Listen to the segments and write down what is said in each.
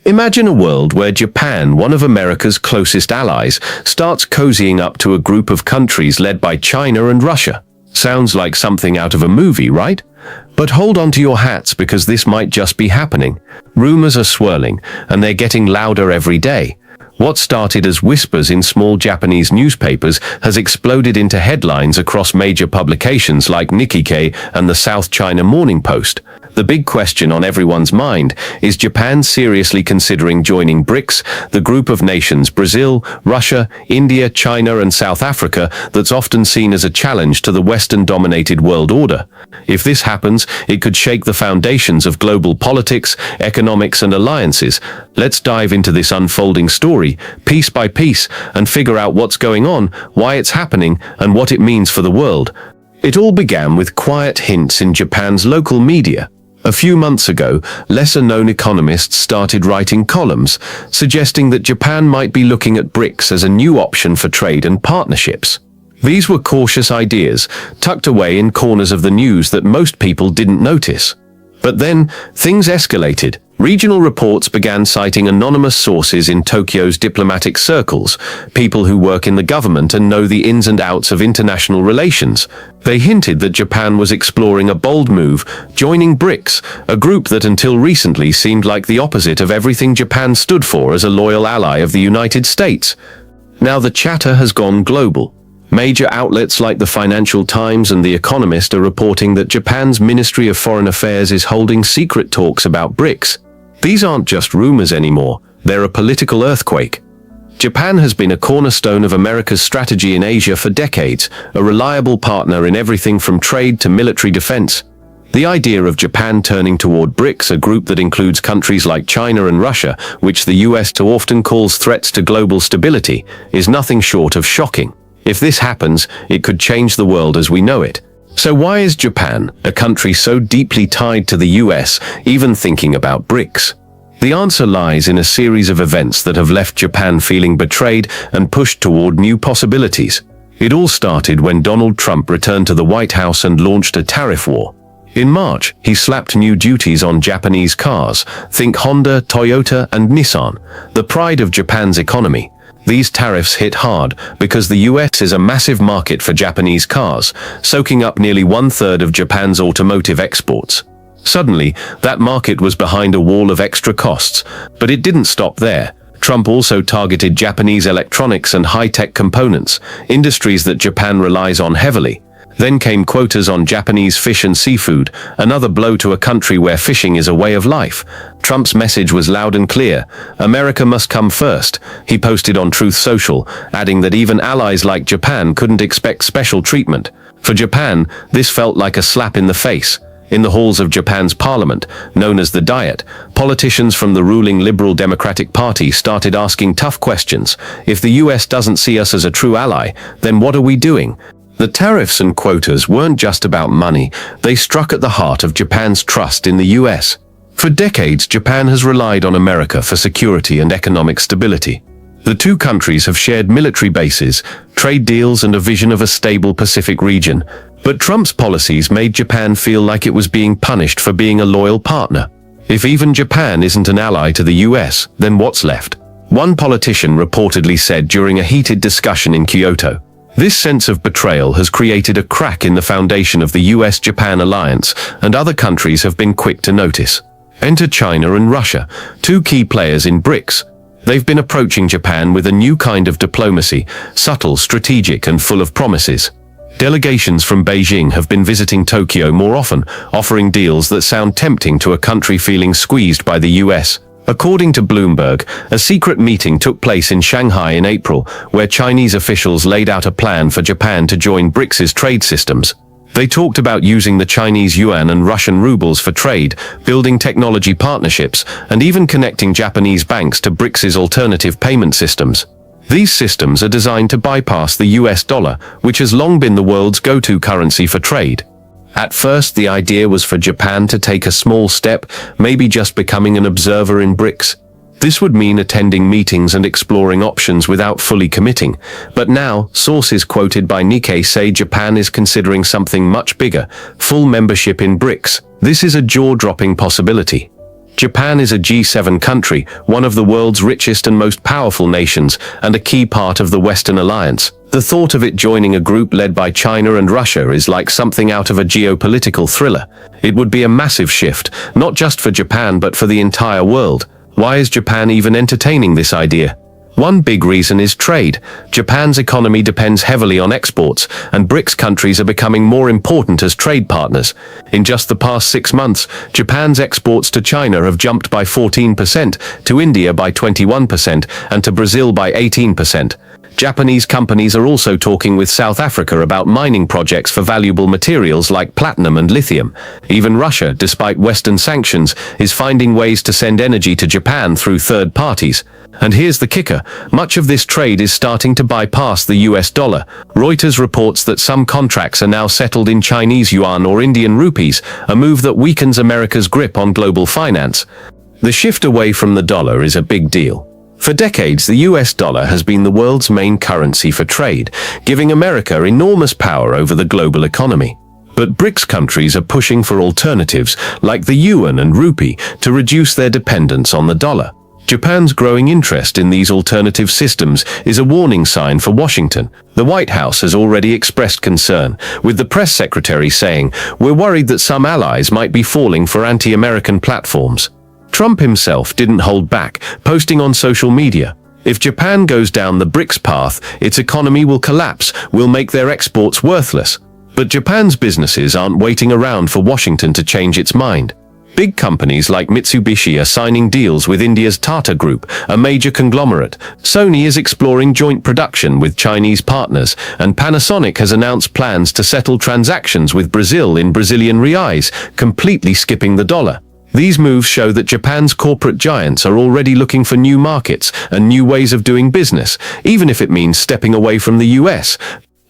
Imagine a world where Japan, one of America's closest allies, starts cozying up to a group of countries led by China and Russia. Sounds like something out of a movie, right? But hold on to your hats because this might just be happening. Rumors are swirling, and they're getting louder every day. What started as whispers in small Japanese newspapers has exploded into headlines across major publications like Nikkei and the South China Morning Post. The big question on everyone's mind is Japan seriously considering joining BRICS, the group of nations Brazil, Russia, India, China and South Africa that's often seen as a challenge to the Western-dominated world order. If this happens, it could shake the foundations of global politics, economics and alliances. Let's dive into this unfolding story, piece by piece, and figure out what's going on, why it's happening, and what it means for the world. It all began with quiet hints in Japan's local media. A few months ago, lesser-known economists started writing columns, suggesting that Japan might be looking at BRICS as a new option for trade and partnerships. These were cautious ideas, tucked away in corners of the news that most people didn't notice. But then, things escalated. Regional reports began citing anonymous sources in Tokyo's diplomatic circles, people who work in the government and know the ins and outs of international relations. They hinted that Japan was exploring a bold move, joining BRICS, a group that until recently seemed like the opposite of everything Japan stood for as a loyal ally of the United States. Now the chatter has gone global. Major outlets like the Financial Times and The Economist are reporting that Japan's Ministry of Foreign Affairs is holding secret talks about BRICS. These aren't just rumors anymore, they're a political earthquake. Japan has been a cornerstone of America's strategy in Asia for decades, a reliable partner in everything from trade to military defense. The idea of Japan turning toward BRICS, a group that includes countries like China and Russia, which the US too often calls threats to global stability, is nothing short of shocking. If this happens, it could change the world as we know it. So why is Japan, a country so deeply tied to the US, even thinking about BRICS? The answer lies in a series of events that have left Japan feeling betrayed and pushed toward new possibilities. It all started when Donald Trump returned to the White House and launched a tariff war. In March, he slapped new duties on Japanese cars, think Honda, Toyota and Nissan, the pride of Japan's economy. These tariffs hit hard because the US is a massive market for Japanese cars, soaking up nearly 1/3 of Japan's automotive exports. Suddenly, that market was behind a wall of extra costs, but it didn't stop there. Trump also targeted Japanese electronics and high-tech components, industries that Japan relies on heavily. Then came quotas on Japanese fish and seafood, another blow to a country where fishing is a way of life. Trump's message was loud and clear: America must come first. He posted on Truth Social, adding that even allies like Japan couldn't expect special treatment. For Japan, this felt like a slap in the face. In the halls of Japan's parliament, known as the Diet, politicians from the ruling Liberal Democratic Party started asking tough questions. If the US doesn't see us as a true ally, then what are we doing? The tariffs and quotas weren't just about money, they struck at the heart of Japan's trust in the US. For decades, Japan has relied on America for security and economic stability. The two countries have shared military bases, trade deals and a vision of a stable Pacific region. But Trump's policies made Japan feel like it was being punished for being a loyal partner. If even Japan isn't an ally to the US, then what's left? One politician reportedly said during a heated discussion in Kyoto, "This sense of betrayal has created a crack in the foundation of the US-Japan alliance, and other countries have been quick to notice." Enter China and Russia, two key players in BRICS. They've been approaching Japan with a new kind of diplomacy, subtle, strategic, and full of promises. Delegations from Beijing have been visiting Tokyo more often, offering deals that sound tempting to a country feeling squeezed by the US. According to Bloomberg, a secret meeting took place in Shanghai in April, where Chinese officials laid out a plan for Japan to join BRICS's trade systems. They talked about using the Chinese yuan and Russian rubles for trade, building technology partnerships, and even connecting Japanese banks to BRICS's alternative payment systems. These systems are designed to bypass the US dollar, which has long been the world's go-to currency for trade. At first, the idea was for Japan to take a small step, maybe just becoming an observer in BRICS. This would mean attending meetings and exploring options without fully committing. But now, sources quoted by Nikkei say Japan is considering something much bigger, full membership in BRICS. This is a jaw-dropping possibility. Japan is a G7 country, one of the world's richest and most powerful nations, and a key part of the Western alliance. The thought of it joining a group led by China and Russia is like something out of a geopolitical thriller. It would be a massive shift, not just for Japan but for the entire world. Why is Japan even entertaining this idea? One big reason is trade. Japan's economy depends heavily on exports, and BRICS countries are becoming more important as trade partners. In just the past 6 months, Japan's exports to China have jumped by 14%, to India by 21%, and to Brazil by 18%. Japanese companies are also talking with South Africa about mining projects for valuable materials like platinum and lithium. Even Russia, despite Western sanctions, is finding ways to send energy to Japan through third parties. And here's the kicker, much of this trade is starting to bypass the US dollar. Reuters reports that some contracts are now settled in Chinese yuan or Indian rupees, a move that weakens America's grip on global finance. The shift away from the dollar is a big deal. For decades, the US dollar has been the world's main currency for trade, giving America enormous power over the global economy. But BRICS countries are pushing for alternatives, like the yuan and rupee, to reduce their dependence on the dollar. Japan's growing interest in these alternative systems is a warning sign for Washington. The White House has already expressed concern, with the press secretary saying, "We're worried that some allies might be falling for anti-American platforms." Trump himself didn't hold back, posting on social media, "If Japan goes down the BRICS path, its economy will collapse, will make their exports worthless." But Japan's businesses aren't waiting around for Washington to change its mind. Big companies like Mitsubishi are signing deals with India's Tata Group, a major conglomerate. Sony is exploring joint production with Chinese partners, and Panasonic has announced plans to settle transactions with Brazil in Brazilian reais, completely skipping the dollar. These moves show that Japan's corporate giants are already looking for new markets and new ways of doing business, even if it means stepping away from the US.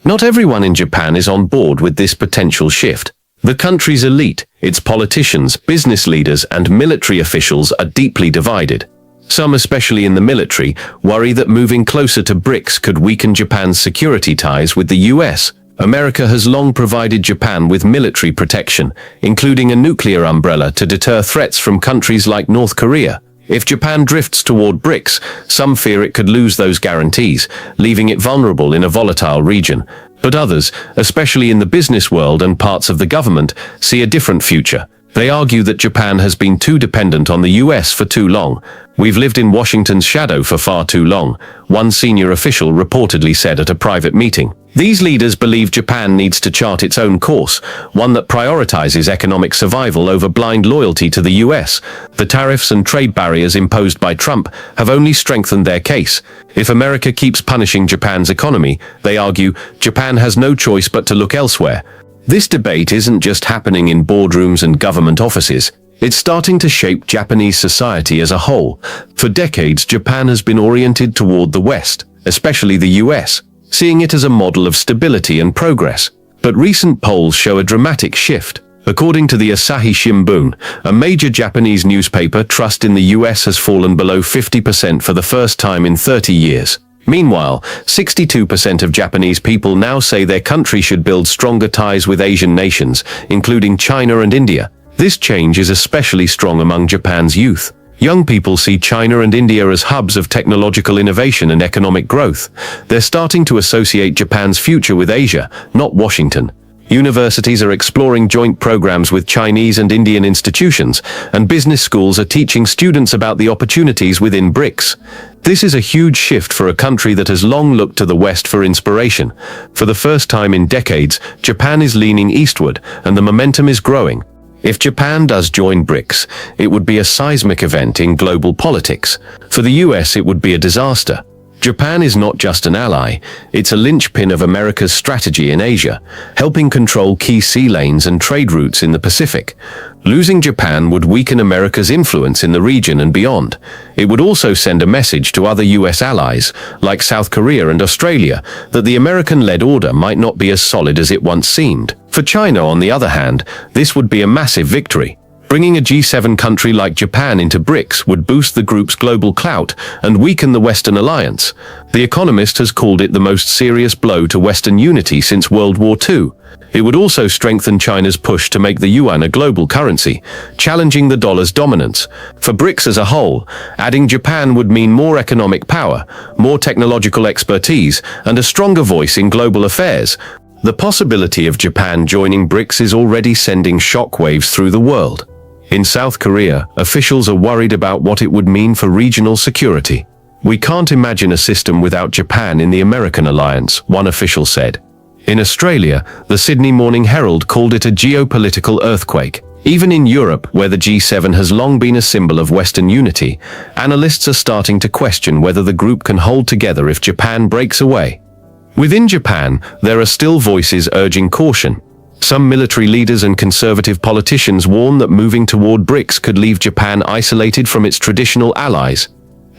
Not everyone in Japan is on board with this potential shift. The country's elite, its politicians, business leaders, and military officials are deeply divided. Some, especially in the military, worry that moving closer to BRICS could weaken Japan's security ties with the US. America has long provided Japan with military protection, including a nuclear umbrella to deter threats from countries like North Korea. If Japan drifts toward BRICS, some fear it could lose those guarantees, leaving it vulnerable in a volatile region. But others, especially in the business world and parts of the government, see a different future. They argue that Japan has been too dependent on the US for too long. "We've lived in Washington's shadow for far too long," one senior official reportedly said at a private meeting. These leaders believe Japan needs to chart its own course, one that prioritizes economic survival over blind loyalty to the US. The tariffs and trade barriers imposed by Trump have only strengthened their case. If America keeps punishing Japan's economy, they argue, Japan has no choice but to look elsewhere. This debate isn't just happening in boardrooms and government offices. It's starting to shape Japanese society as a whole. For decades, Japan has been oriented toward the West, especially the US, seeing it as a model of stability and progress. But recent polls show a dramatic shift. According to the Asahi Shimbun, a major Japanese newspaper, trust in the US has fallen below 50% for the first time in 30 years. Meanwhile, 62% of Japanese people now say their country should build stronger ties with Asian nations, including China and India. This change is especially strong among Japan's youth. Young people see China and India as hubs of technological innovation and economic growth. They're starting to associate Japan's future with Asia, not Washington. Universities are exploring joint programs with Chinese and Indian institutions, and business schools are teaching students about the opportunities within BRICS. This is a huge shift for a country that has long looked to the West for inspiration. For the first time in decades, Japan is leaning eastward, and the momentum is growing. If Japan does join BRICS, it would be a seismic event in global politics. For the US, it would be a disaster. Japan is not just an ally, it's a linchpin of America's strategy in Asia, helping control key sea lanes and trade routes in the Pacific. Losing Japan would weaken America's influence in the region and beyond. It would also send a message to other US allies, like South Korea and Australia, that the American-led order might not be as solid as it once seemed. For China, on the other hand, this would be a massive victory. Bringing a G7 country like Japan into BRICS would boost the group's global clout and weaken the Western alliance. The Economist has called it the most serious blow to Western unity since World War II. It would also strengthen China's push to make the yuan a global currency, challenging the dollar's dominance. For BRICS as a whole, adding Japan would mean more economic power, more technological expertise, and a stronger voice in global affairs. The possibility of Japan joining BRICS is already sending shockwaves through the world. In South Korea, officials are worried about what it would mean for regional security. "We can't imagine a system without Japan in the American alliance," one official said. In Australia, the Sydney Morning Herald called it a geopolitical earthquake. Even in Europe, where the G7 has long been a symbol of Western unity, analysts are starting to question whether the group can hold together if Japan breaks away. Within Japan, there are still voices urging caution. Some military leaders and conservative politicians warn that moving toward BRICS could leave Japan isolated from its traditional allies.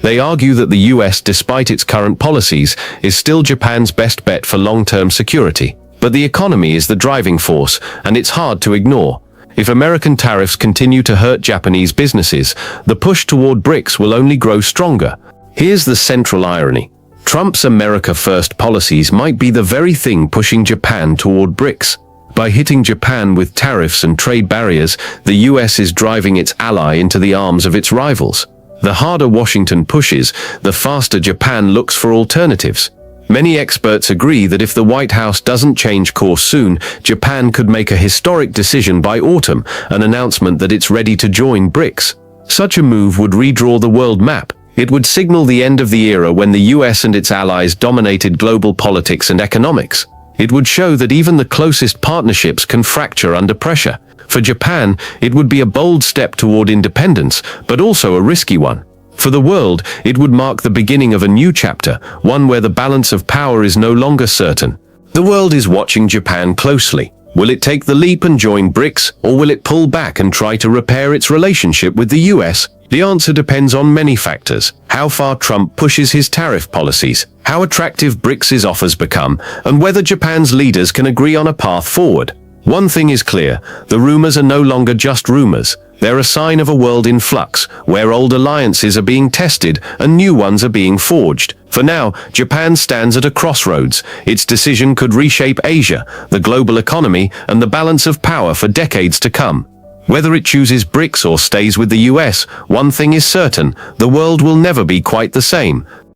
They argue that the US, despite its current policies, is still Japan's best bet for long-term security. But the economy is the driving force, and it's hard to ignore. If American tariffs continue to hurt Japanese businesses, the push toward BRICS will only grow stronger. Here's the central irony. Trump's America First policies might be the very thing pushing Japan toward BRICS. By hitting Japan with tariffs and trade barriers, the US is driving its ally into the arms of its rivals. The harder Washington pushes, the faster Japan looks for alternatives. Many experts agree that if the White House doesn't change course soon, Japan could make a historic decision by autumn, an announcement that it's ready to join BRICS. Such a move would redraw the world map. It would signal the end of the era when the US and its allies dominated global politics and economics. It would show that even the closest partnerships can fracture under pressure. For Japan, it would be a bold step toward independence, but also a risky one. For the world, it would mark the beginning of a new chapter, one where the balance of power is no longer certain. The world is watching Japan closely. Will it take the leap and join BRICS, or will it pull back and try to repair its relationship with the US? The answer depends on many factors: how far Trump pushes his tariff policies, how attractive BRICS' offers become, and whether Japan's leaders can agree on a path forward. One thing is clear: the rumors are no longer just rumors. They're a sign of a world in flux, where old alliances are being tested and new ones are being forged. For now, Japan stands at a crossroads. Its decision could reshape Asia, the global economy, and the balance of power for decades to come. Whether it chooses BRICS or stays with the US, one thing is certain: the world will never be quite the same.